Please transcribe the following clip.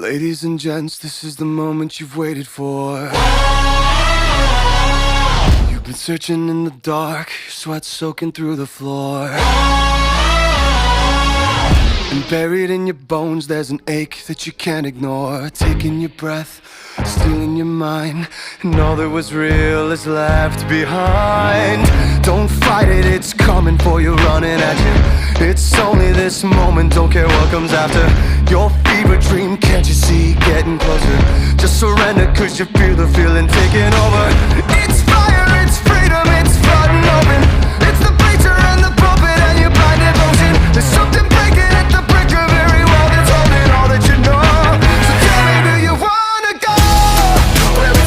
Ladies and gents, this is the moment you've waited for. You've been searching in the dark, your sweat soaking through the floor. And buried in your bones, there's an ache that you can't ignore. Taking your breath, stealing your mind, and all that was real is left behind. Don't fight it, it's coming for you, running at you. It's only this moment, don't care what comes after. Your fever dream, can't you see, getting closer. Just surrender, cause you feel the feeling taking over. It's